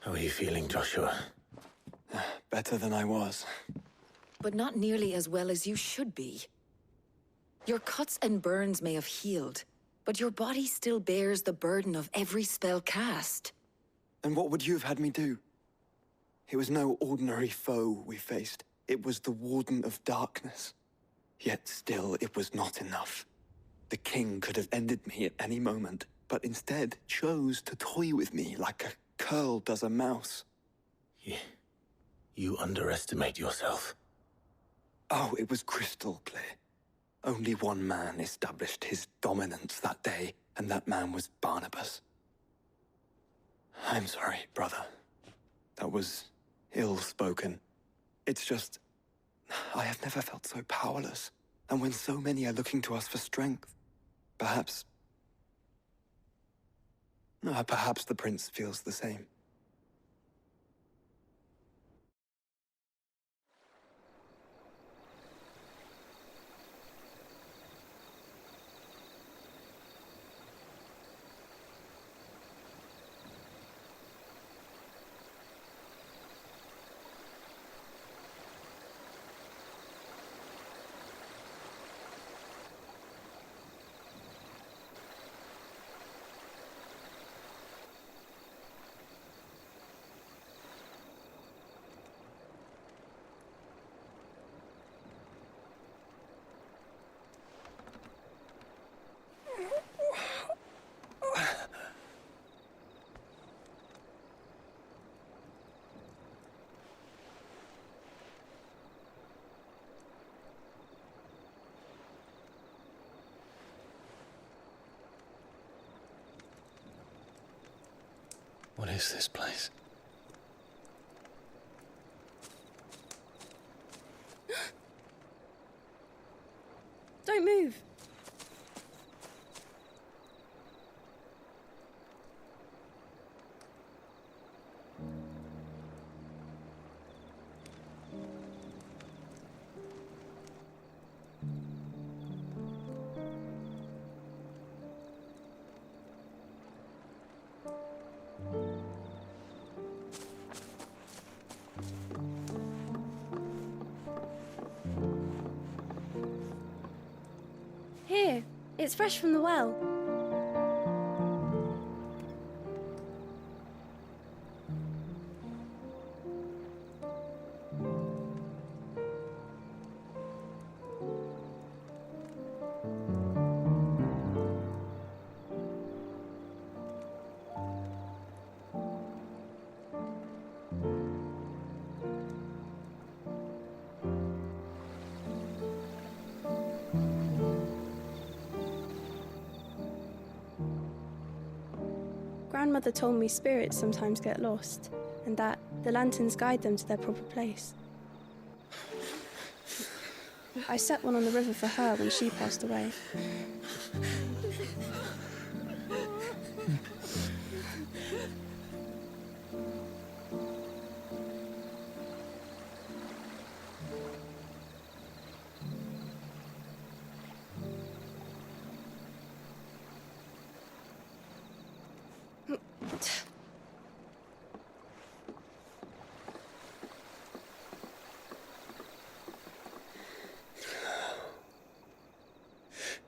How are you feeling, Joshua? Better than I was. But not nearly as well as you should be. Your cuts and burns may have healed, but your body still bears the burden of every spell cast. And what would you have had me do? It was no ordinary foe we faced. It was the Warden of Darkness. Yet still, it was not enough. The king could have ended me at any moment, but instead chose to toy with me like a curl does a mouse. You underestimate yourself. Oh, it was crystal clear. Only one man established his dominance that day, and that man was Barnabas. I'm sorry, brother. That was ill-spoken. It's just, I have never felt so powerless. And when so many are looking to us for strength, perhaps the prince feels the same. What is this place? Don't move. Here, it's fresh from the well. Grandmother told me spirits sometimes get lost, and that the lanterns guide them to their proper place. I set one on the river for her when she passed away.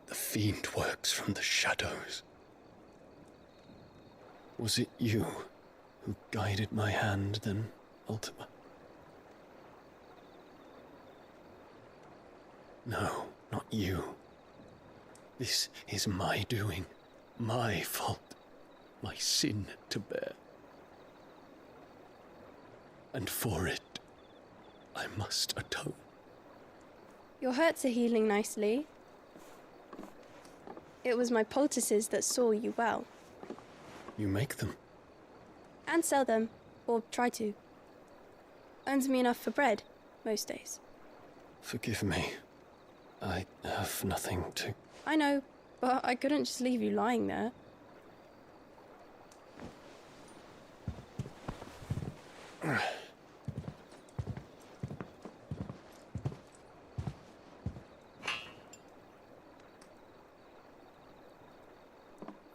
The fiend works from the shadows. Was it you who guided my hand then, Ultima? No, not you. This is my doing, my fault, my sin to bear. And for it, I must atone. Your hurts are healing nicely. It was my poultices that saw you well. You make them? And sell them, or try to. Earns me enough for bread, most days. Forgive me. I have nothing to... I know, but I couldn't just leave you lying there.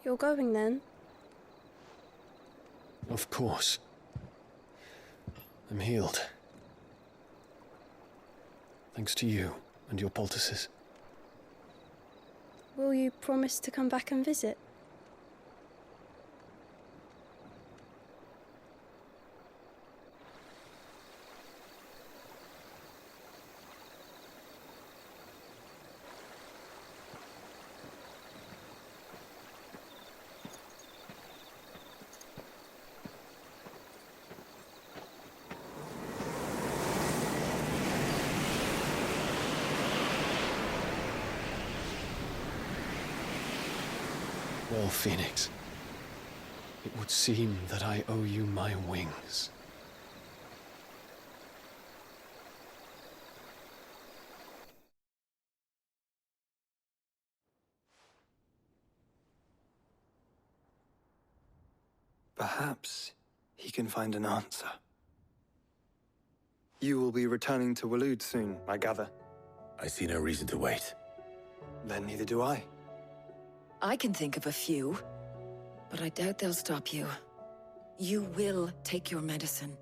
You're going then? Of course. I'm healed. Thanks to you and your poultices. Will you promise to come back and visit? Well, Phoenix, it would seem that I owe you my wings. Perhaps he can find an answer. You will be returning to Waloed soon, I gather. I see no reason to wait. Then neither do I. I can think of a few, but I doubt they'll stop you. You will take your medicine.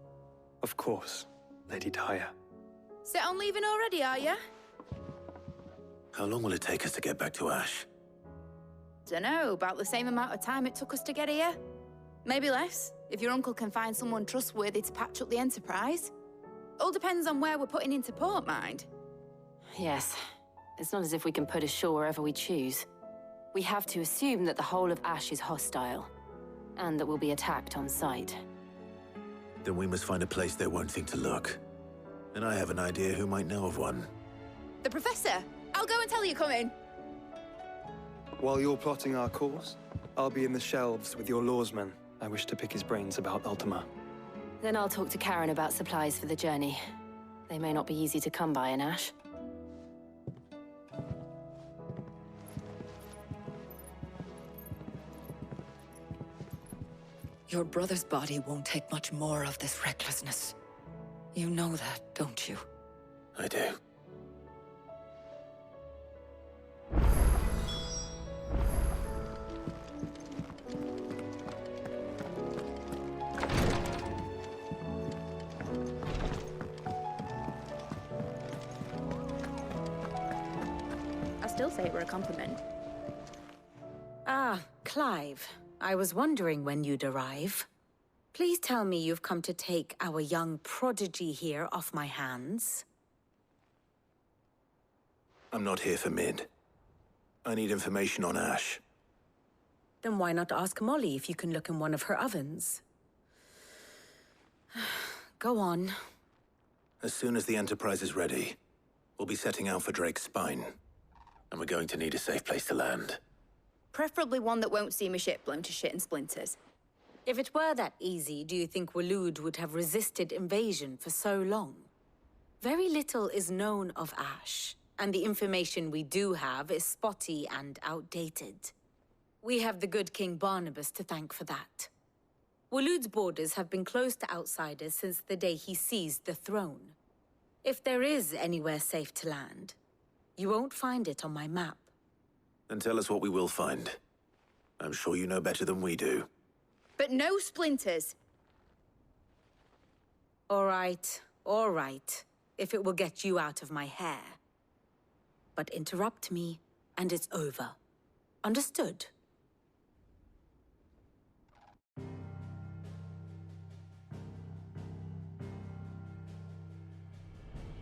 Of course, Lady Daya. Set on leaving already, are you? How long will it take us to get back to Ash? Dunno, about the same amount of time it took us to get here. Maybe less, if your uncle can find someone trustworthy to patch up the Enterprise. All depends on where we're putting into port, mind. Yes. It's not as if we can put ashore wherever we choose. We have to assume that the whole of Ash is hostile, and that we'll be attacked on sight. Then we must find a place they won't think to look. And I have an idea who might know of one. The Professor! I'll go and tell you come in. While you're plotting our course, I'll be in the shelves with your lawsman. I wish to pick his brains about Ultima. Then I'll talk to Karen about supplies for the journey. They may not be easy to come by in Ash. Your brother's body won't take much more of this recklessness. You know that, don't you? I do. I still say it were a compliment. Ah, Clive. I was wondering when you'd arrive. Please tell me you've come to take our young prodigy here off my hands. I'm not here for Mid. I need information on Ash. Then why not ask Molly if you can look in one of her ovens? Go on. As soon as the Enterprise is ready, we'll be setting out for Drake's Spine. And we're going to need a safe place to land. Preferably one that won't see my ship blown to shit and splinters. If it were that easy, do you think Waloed would have resisted invasion for so long? Very little is known of Ash, and the information we do have is spotty and outdated. We have the good King Barnabas to thank for that. Waloed's borders have been closed to outsiders since the day he seized the throne. If there is anywhere safe to land, you won't find it on my map. Then tell us what we will find. I'm sure you know better than we do. But no splinters. All right, if it will get you out of my hair. But interrupt me, and it's over. Understood?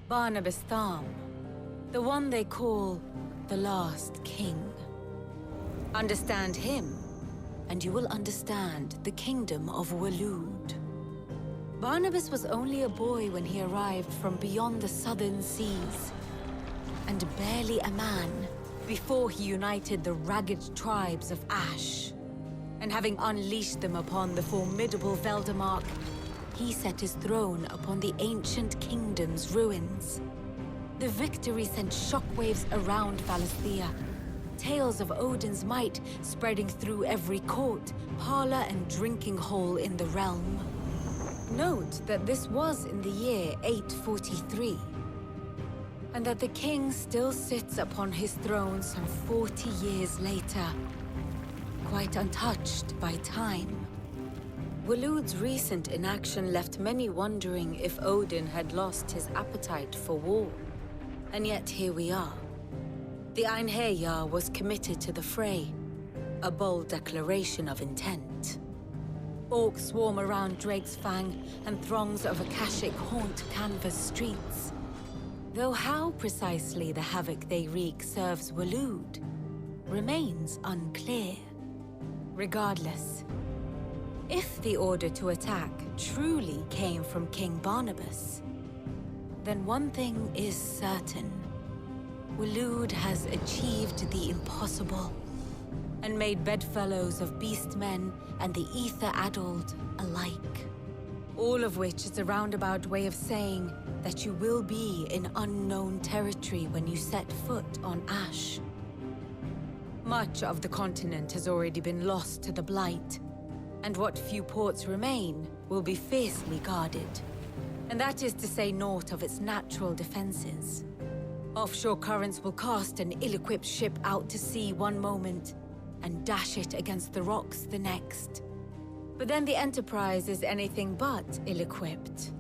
Barnabas Tham, the one they call the last king. Understand him, and you will understand the kingdom of Waloed. Barnabas was only a boy when he arrived from beyond the southern seas, and barely a man before he united the ragged tribes of Ash. And having unleashed them upon the formidable Veldamark, he set his throne upon the ancient kingdom's ruins. The victory sent shockwaves around Valisthea, tales of Odin's might spreading through every court, parlor, and drinking hole in the realm. Note that this was in the year 843, and that the king still sits upon his throne some 40 years later, quite untouched by time. Waloed's recent inaction left many wondering if Odin had lost his appetite for war. And yet here we are. The Einherjar was committed to the fray, a bold declaration of intent. Orcs swarm around Drake's Fang, and throngs of Akashic haunt Canva's streets. Though how precisely the havoc they wreak serves Waloed remains unclear. Regardless, if the order to attack truly came from King Barnabas, then one thing is certain. Waloed has achieved the impossible, and made bedfellows of beastmen and the ether-addled alike. All of which is a roundabout way of saying that you will be in unknown territory when you set foot on Ash. Much of the continent has already been lost to the Blight, and what few ports remain will be fiercely guarded. And that is to say naught of its natural defenses. Offshore currents will cast an ill-equipped ship out to sea one moment, and dash it against the rocks the next. But then the Enterprise is anything but ill-equipped.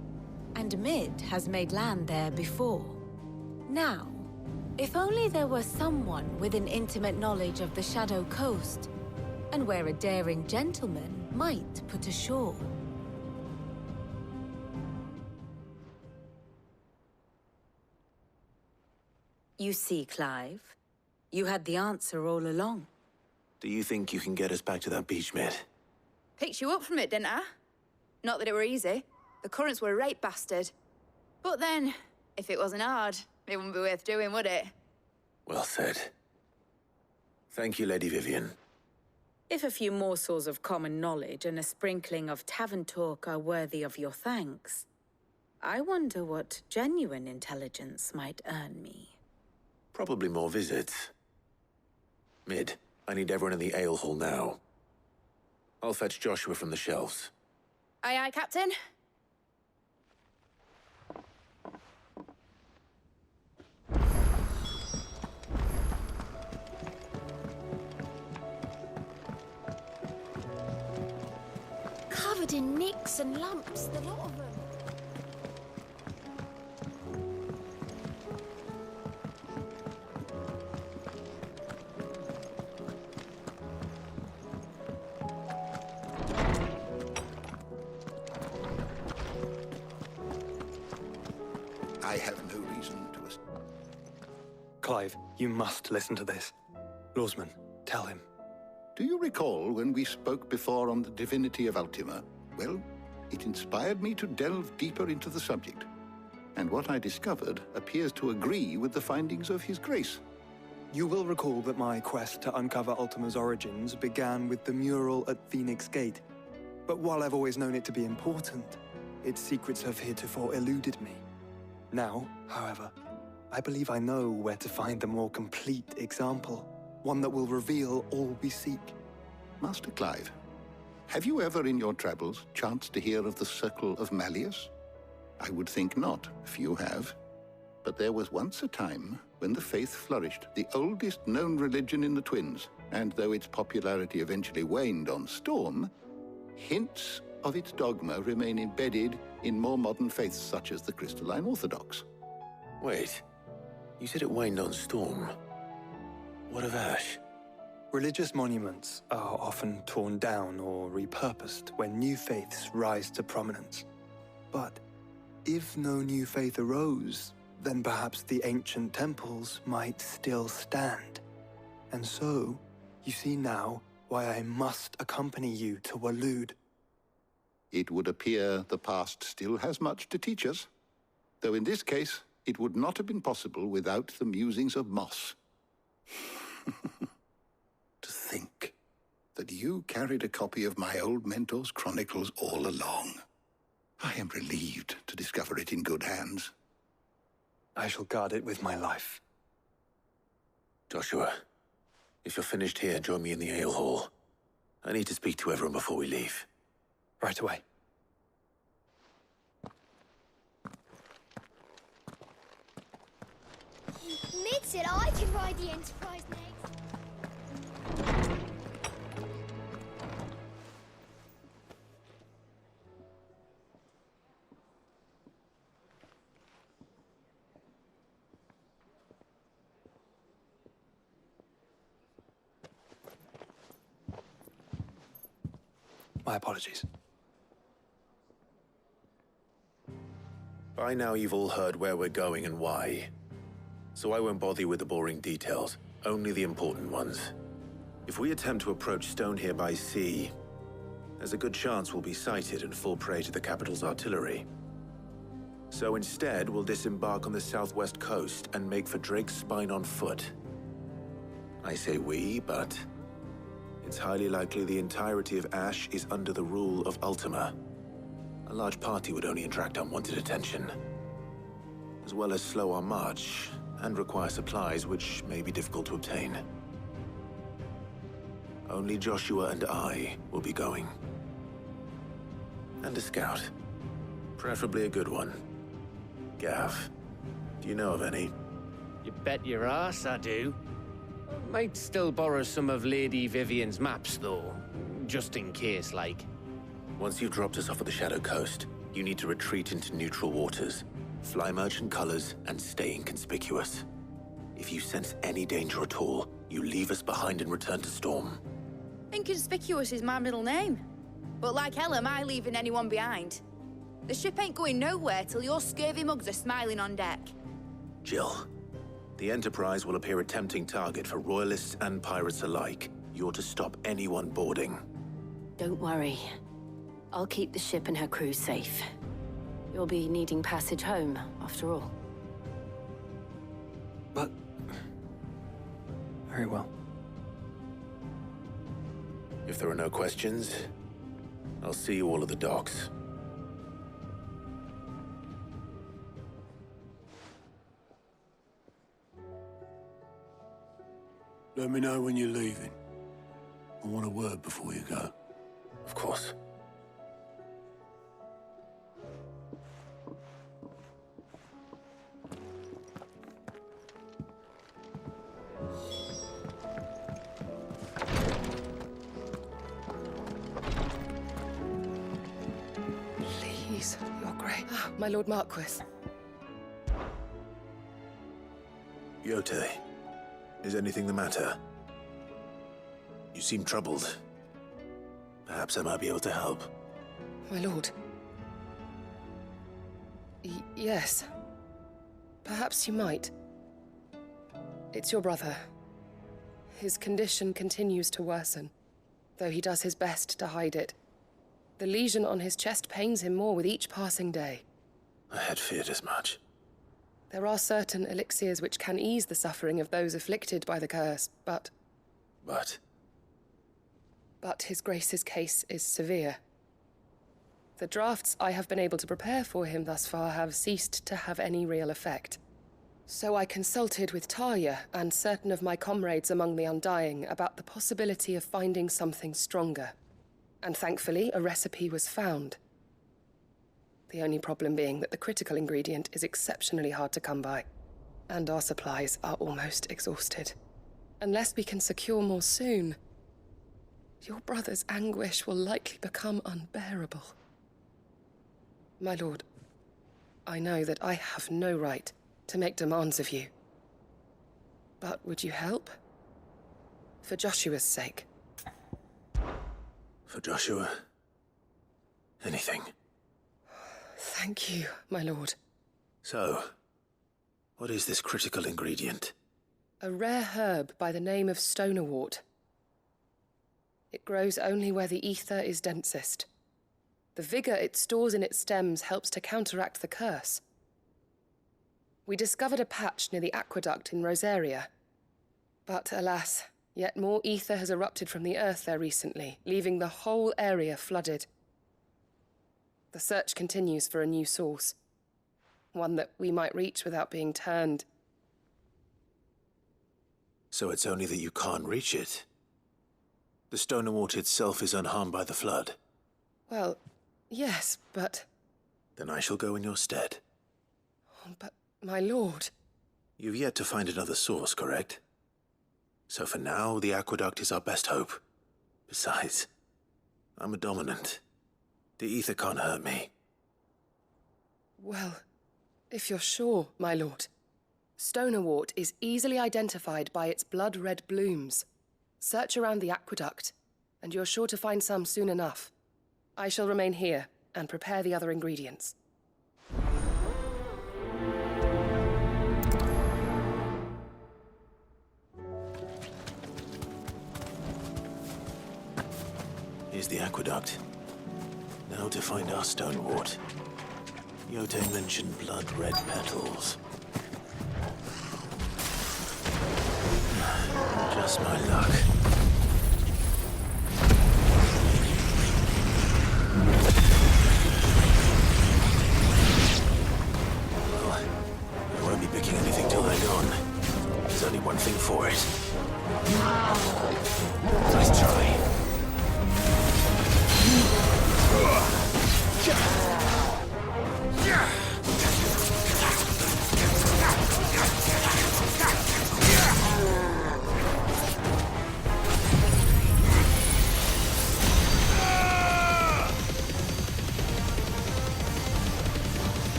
And Mid has made land there before. Now, if only there were someone with an intimate knowledge of the Shadow Coast, and where a daring gentleman might put ashore. You see, Clive, you had the answer all along. Do you think you can get us back to that beach, Mid? Picked you up from it, didn't I? Not that it were easy. The currents were a right bastard. But then, if it wasn't hard, it wouldn't be worth doing, would it? Well said. Thank you, Lady Vivian. If a few morsels of common knowledge and a sprinkling of tavern talk are worthy of your thanks, I wonder what genuine intelligence might earn me. Probably more visits. Mid, I need everyone in the ale hall now. I'll fetch Joshua from the shelves. Aye, aye, Captain. Covered in nicks and lumps, the lot of them. I have no reason to... Clive, you must listen to this. Lawsman, tell him. Do you recall when we spoke before on the divinity of Ultima? Well, it inspired me to delve deeper into the subject. And what I discovered appears to agree with the findings of His Grace. You will recall that my quest to uncover Ultima's origins began with the mural at Phoenix Gate. But while I've always known it to be important, its secrets have heretofore eluded me. Now, however, I believe I know where to find the more complete example, one that will reveal all we seek. Master Clive, have you ever in your travels chanced to hear of the Circle of Malleus? I would think not, if you have. But there was once a time when the faith flourished, the oldest known religion in the Twins, and though its popularity eventually waned on Storm, hints of its dogma remain embedded in more modern faiths such as the Crystalline Orthodox. Wait, you said it waned on Storm. What of Ash? Religious monuments are often torn down or repurposed when new faiths rise to prominence. But if no new faith arose, then perhaps the ancient temples might still stand. And so, you see now why I must accompany you to Waloed. It would appear the past still has much to teach us, though in this case, it would not have been possible without the musings of Moss. To think that you carried a copy of my old mentor's chronicles all along. I am relieved to discover it in good hands. I shall guard it with my life. Joshua, if you're finished here, join me in the ale hall. I need to speak to everyone before we leave. Right away. Mid said I could ride the Enterprise next. My apologies. By now you've all heard where we're going and why. So I won't bother you with the boring details, only the important ones. If we attempt to approach Stone here by sea, there's a good chance we'll be sighted and fall prey to the capital's artillery. So instead, we'll disembark on the southwest coast and make for Drake's Spine on foot. I say we, but it's highly likely the entirety of Ash is under the rule of Ultima. A large party would only attract unwanted attention, as well as slow our march and require supplies which may be difficult to obtain. Only Joshua and I will be going. And a scout. Preferably a good one. Gav, do you know of any? You bet your ass I do. Might still borrow some of Lady Vivian's maps, though. Just in case, like. Once you've dropped us off at the Shadow Coast, you need to retreat into neutral waters, fly merchant colors, and stay inconspicuous. If you sense any danger at all, you leave us behind and return to Storm. Inconspicuous is my middle name. But like hell am I leaving anyone behind. The ship ain't going nowhere till your scurvy mugs are smiling on deck. Jill, the Enterprise will appear a tempting target for royalists and pirates alike. You're to stop anyone boarding. Don't worry. I'll keep the ship and her crew safe. You'll be needing passage home, after all. But... very well. If there are no questions, I'll see you all at the docks. Let me know when you're leaving. I want a word before you go. Of course. Please, you're great. Ah, my Lord Marquis. Yote, is anything the matter? You seem troubled. Perhaps I might be able to help. My lord. Yes. Perhaps you might. It's your brother. His condition continues to worsen, though he does his best to hide it. The lesion on his chest pains him more with each passing day. I had feared as much. There are certain elixirs which can ease the suffering of those afflicted by the curse, but... But His Grace's case is severe. The drafts I have been able to prepare for him thus far have ceased to have any real effect. So I consulted with Talia and certain of my comrades among the Undying about the possibility of finding something stronger. And thankfully, a recipe was found. The only problem being that the critical ingredient is exceptionally hard to come by, and our supplies are almost exhausted. Unless we can secure more soon, your brother's anguish will likely become unbearable. My lord, I know that I have no right to make demands of you. But would you help? For Joshua's sake. For Joshua? Anything. Thank you, my lord. So, what is this critical ingredient? A rare herb by the name of stonerwort. It grows only where the ether is densest. The vigor it stores in its stems helps to counteract the curse. We discovered a patch near the aqueduct in Rosaria. But alas, yet more ether has erupted from the earth there recently, leaving the whole area flooded. The search continues for a new source. One that we might reach without being turned. So it's only that you can't reach it? The Stonerwort itself is unharmed by the flood? Well, yes, but... Then I shall go in your stead. But, my lord... You've yet to find another source, correct? So for now, the aqueduct is our best hope. Besides, I'm a dominant. The ether can't hurt me. Well, if you're sure, my lord. Stonerwort is easily identified by its blood-red blooms. Search around the aqueduct, and you're sure to find some soon enough. I shall remain here and prepare the other ingredients. Here's the aqueduct. Now to find our stonewort. Yote mentioned blood-red petals. Just my luck. Well, I won't be picking anything till they're gone. There's only one thing for it. Nice try.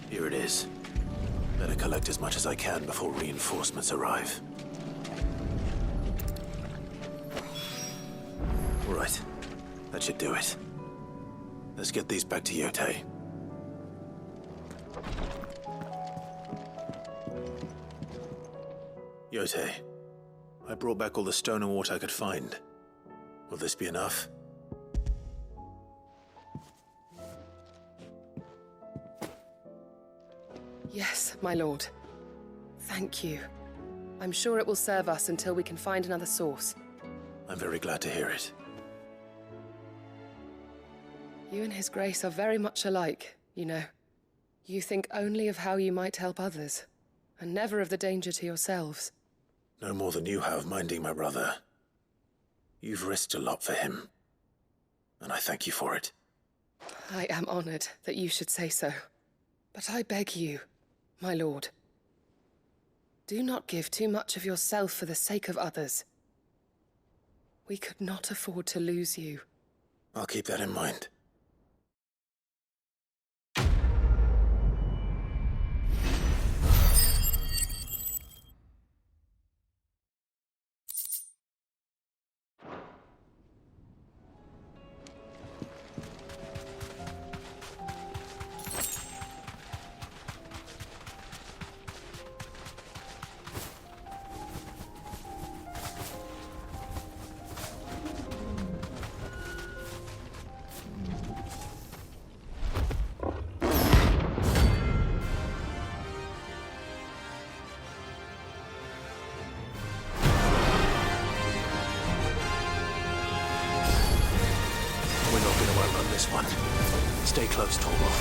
Here it is. Better collect as much as I can before reinforcements arrive. All right. That should do it. Let's get these back to Yote. Yote, I brought back all the stone and water I could find. Will this be enough? Yes, my lord. Thank you. I'm sure it will serve us until we can find another source. I'm very glad to hear it. You and His Grace are very much alike, you know. You think only of how you might help others, and never of the danger to yourselves. No more than you have minding my brother. You've risked a lot for him, and I thank you for it. I am honored that you should say so. But I beg you, my lord, do not give too much of yourself for the sake of others. We could not afford to lose you. I'll keep that in mind. One. Stay close, Torwell.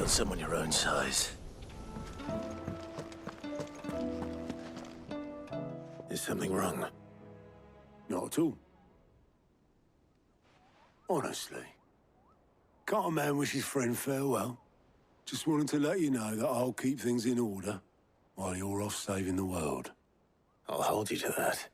on someone your own size. Is something wrong? Not at all. Honestly. Can't a man wish his friend farewell? Just wanted to let you know that I'll keep things in order while you're off saving the world. I'll hold you to that.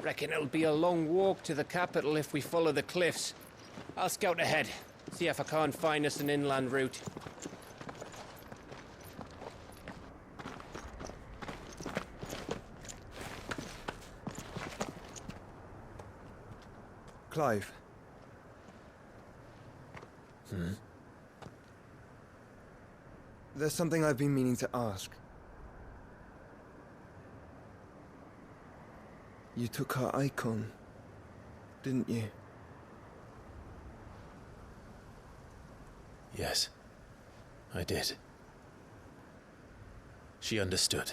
Reckon it'll be a long walk to the capital if we follow the cliffs. I'll scout ahead, see if I can't find us an inland route. Clive. There's something I've been meaning to ask. You took her icon, didn't you? Yes, I did. She understood.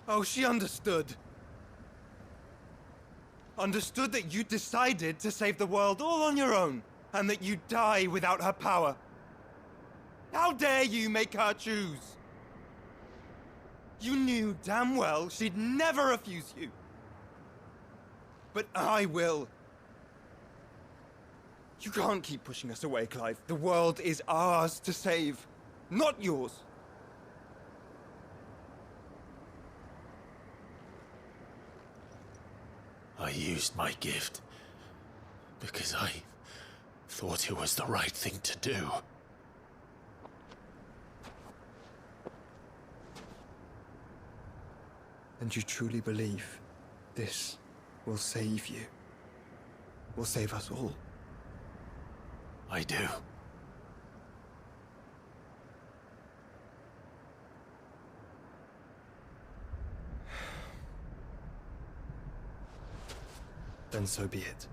Oh, she understood. Understood that you decided to save the world all on your own, and that you'd die without her power. How dare you make her choose? You knew damn well she'd never refuse you. But I will. You can't keep pushing us away, Clive. The world is ours to save, not yours. I used my gift because I thought it was the right thing to do. And you truly believe this will save you? Will save us all? I do. Then so be it.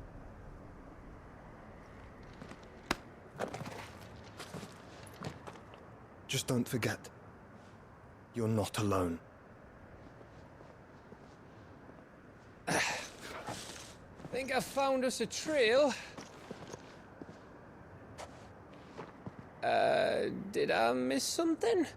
Just don't forget, you're not alone. Think I found us a trail. Did I miss something?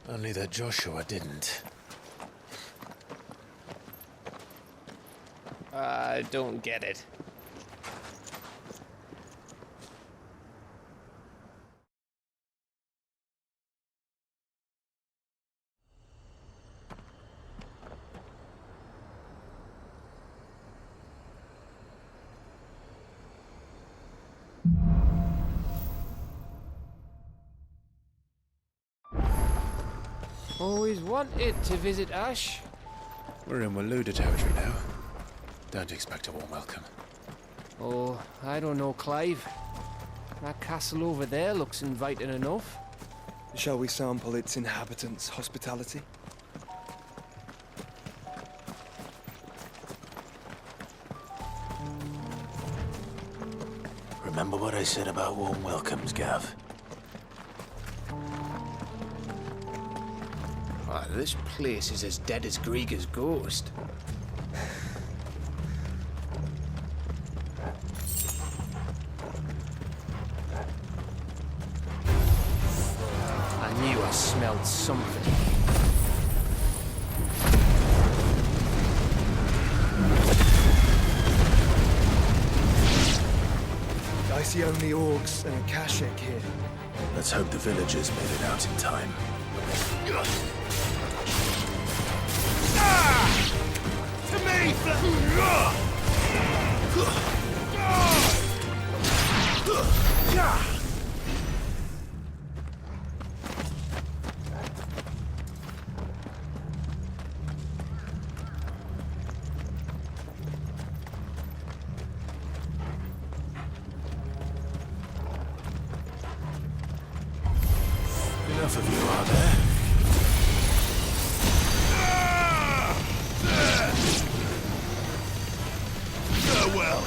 Only that Joshua didn't. I don't get it. Always wanted to visit Ash. We're in Waloed territory now. Don't expect a warm welcome. Oh, I don't know, Clive. That castle over there looks inviting enough. Shall we sample its inhabitants' hospitality? Remember what I said about warm welcomes, Gav? Ah, this place is as dead as Grieger's ghost. I knew I smelled something. I see only orcs and a Kashek here. Let's hope the villagers made it out in time. To me! Enough of you, are there? Farewell.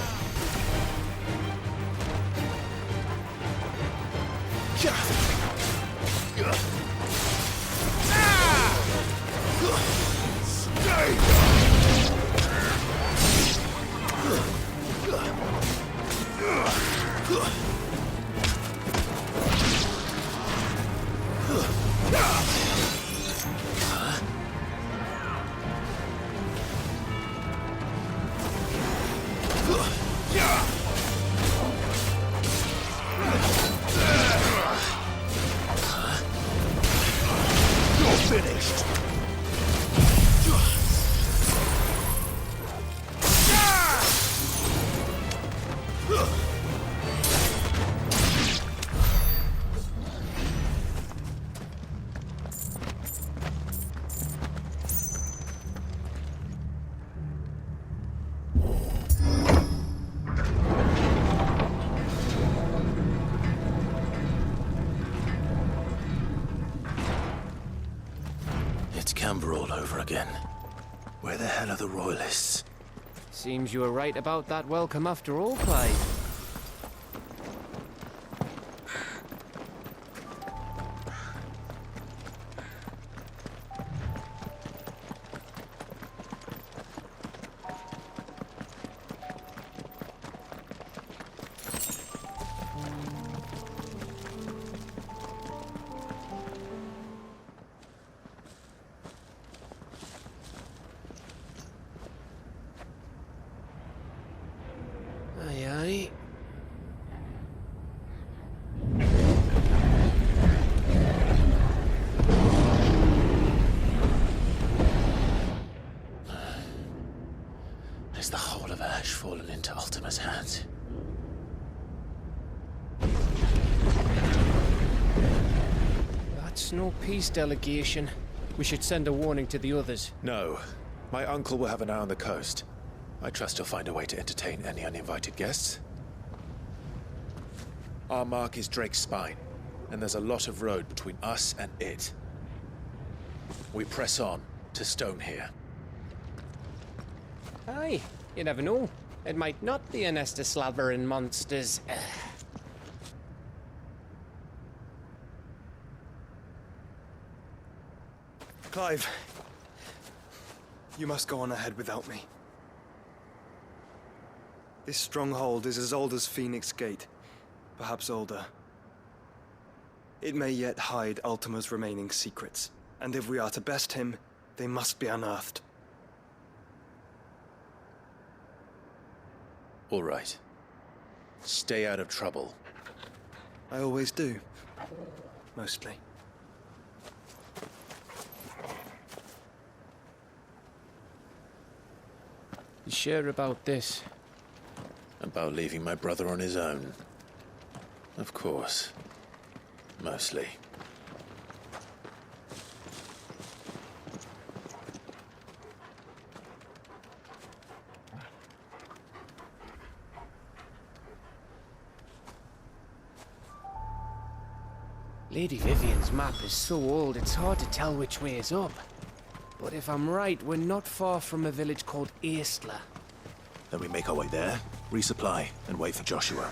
Camber all over again. Where the hell are the royalists? Seems you were right about that welcome after all, Clive. Aye, aye. Has the whole of Ash fallen into Ultima's hands? That's no peace delegation. We should send a warning to the others. No. My uncle will have an eye on the coast. I trust he'll find a way to entertain any uninvited guests. Our mark is Drake's Spine, and there's a lot of road between us and it. We press on to Stone here. Aye, you never know. It might not be a nest of slabbering monsters. Clive, you must go on ahead without me. This stronghold is as old as Phoenix Gate, perhaps older. It may yet hide Ultima's remaining secrets, and if we are to best him, they must be unearthed. All right. Stay out of trouble. I always do. Mostly. You sure about this? About leaving my brother on his own? Of course. Mostly. Lady Vivian's map is so old it's hard to tell which way is up. But if I'm right, we're not far from a village called Aistla. Then we make our way there, resupply, and wait for Joshua.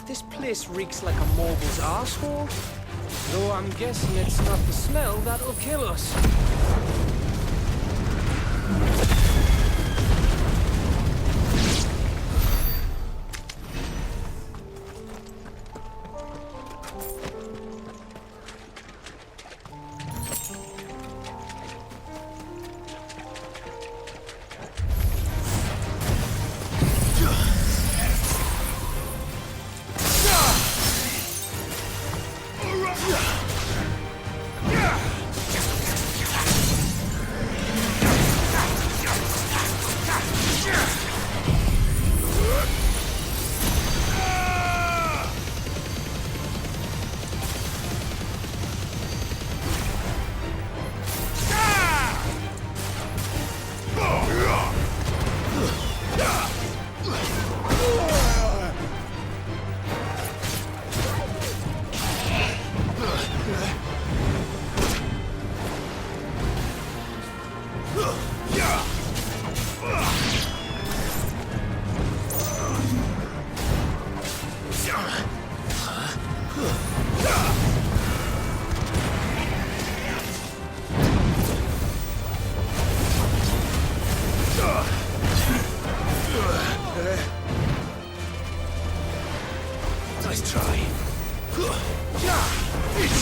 This place reeks like a morble's arsehole. Though I'm guessing it's not the smell that'll kill us.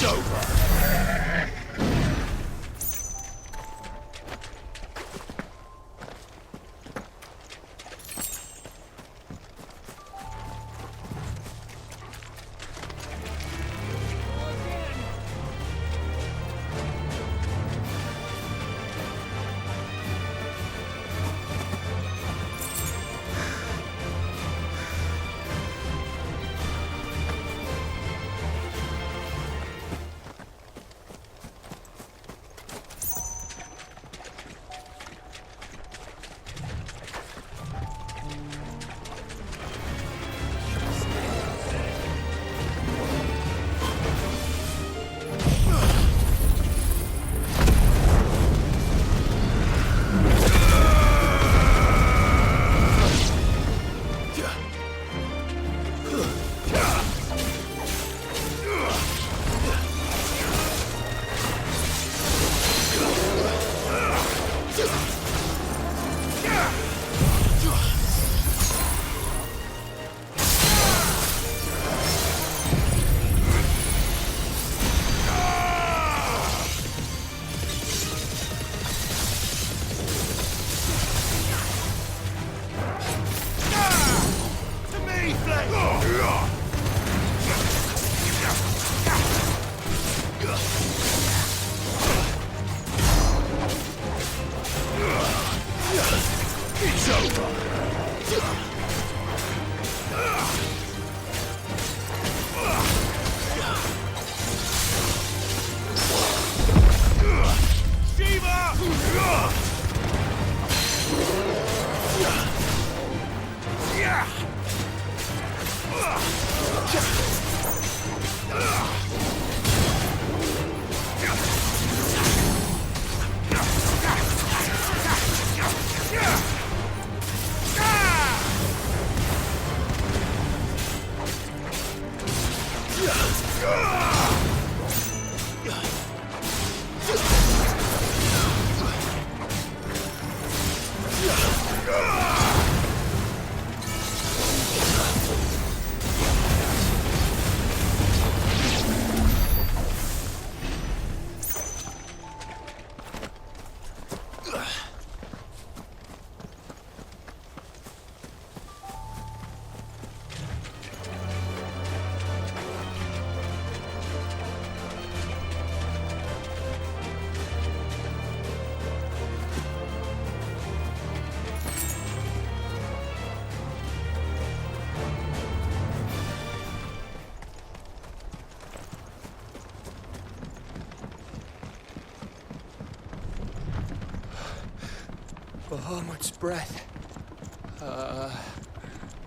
over! Oh, much breath.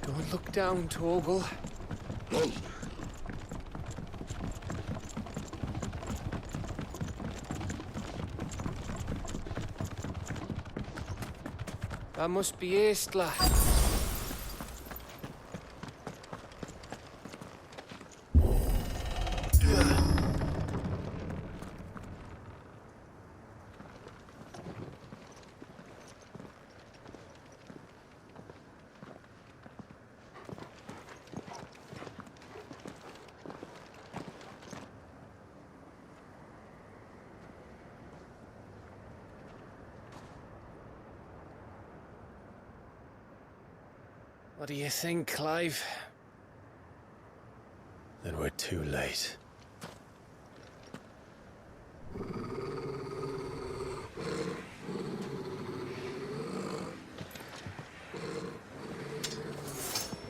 Don't look down, Torgal. That must be Aistla. What do you think, Clive? Then we're too late.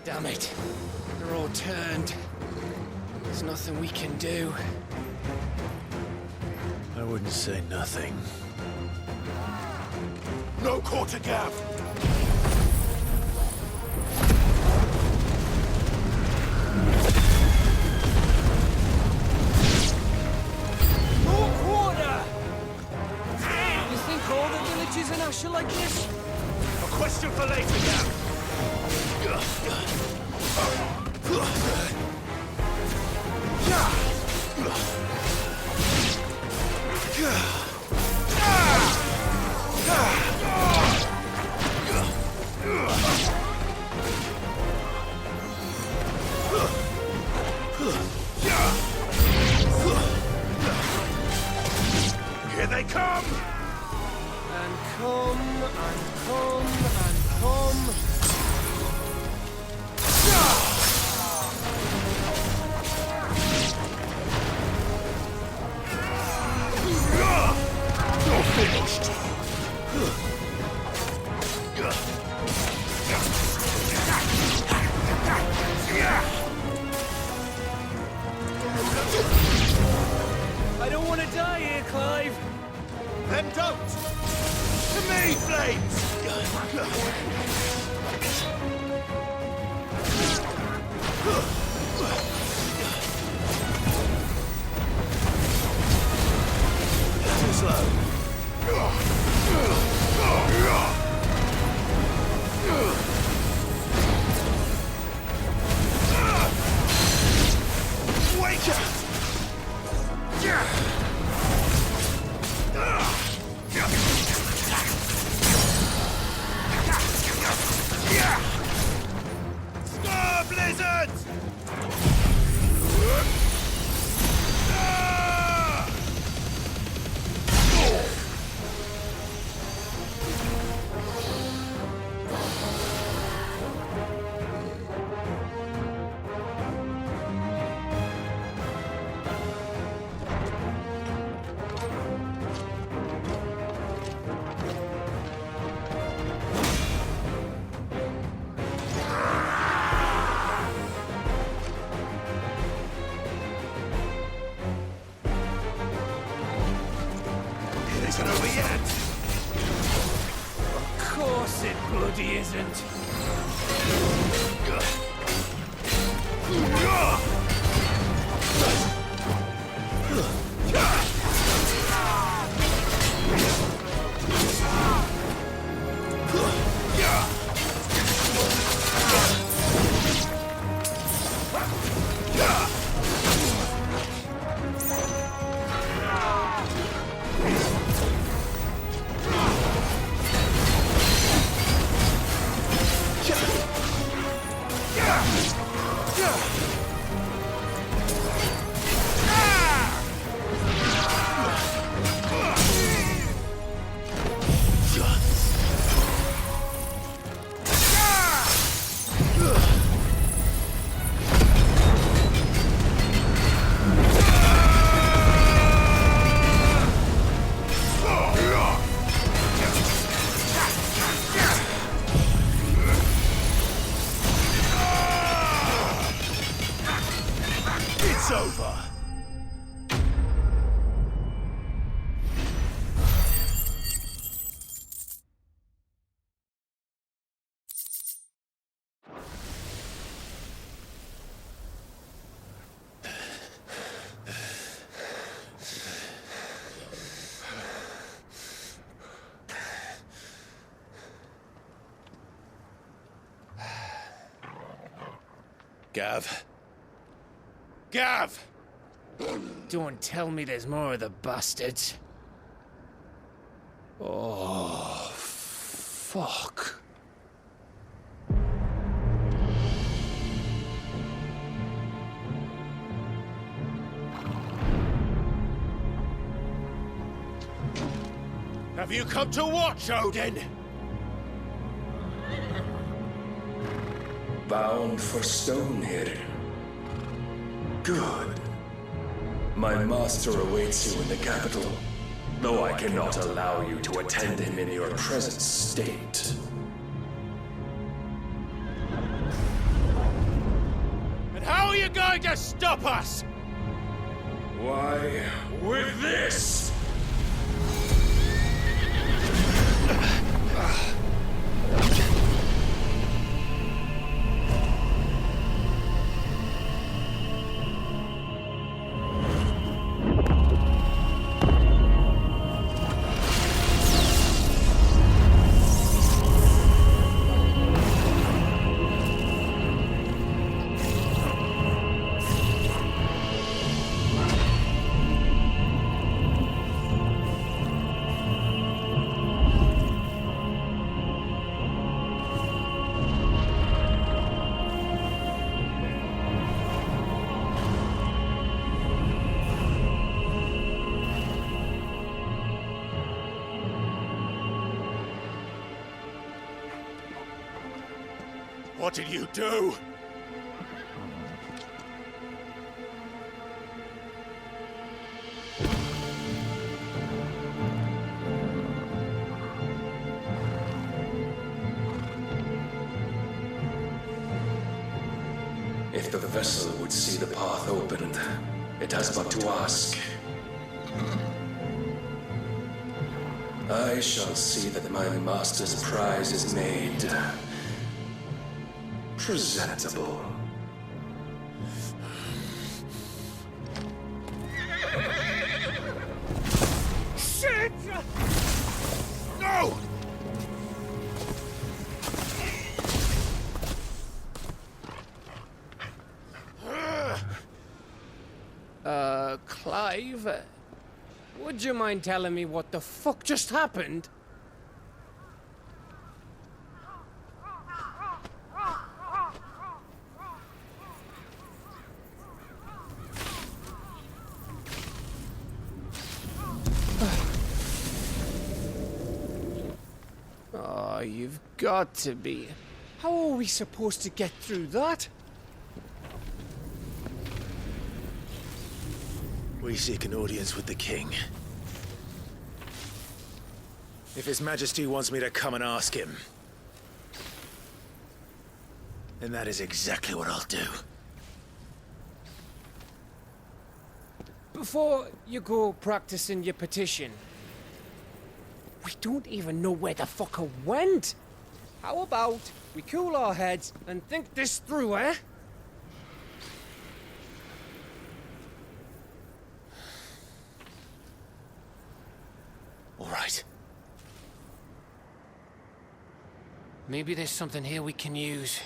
Damn it. They're all turned. There's nothing we can do. I wouldn't say nothing. No quarter gap! An Asher like this? A question for later, come. You're finished. I don't want to die here, Clive. Then don't! To me, Flames! Too slow. Wake up! Star Blizzard! It isn't over yet! Of course it bloody isn't. It's over. Gav. Gav! Don't tell me there's more of the bastards. Oh, fuck. Have you come to watch, Odin? Bound for Stonehill. Good. My master awaits you in the capital, though I cannot allow you to attend him in your present state. And how are you going to stop us? Why, with this! What did you do? If the vessel would see the path opened, it has but to ask. I shall see that my master's prize is made presentable. Shit! No! Clive, would you mind telling me what the fuck just happened? Oh, you've got to be. How are we supposed to get through that? We seek an audience with the king. If His Majesty wants me to come and ask him, then that is exactly what I'll do. Before you go practicing your petition, we don't even know where the fucker went. How about we cool our heads and think this through, eh? All right. Maybe there's something here we can use.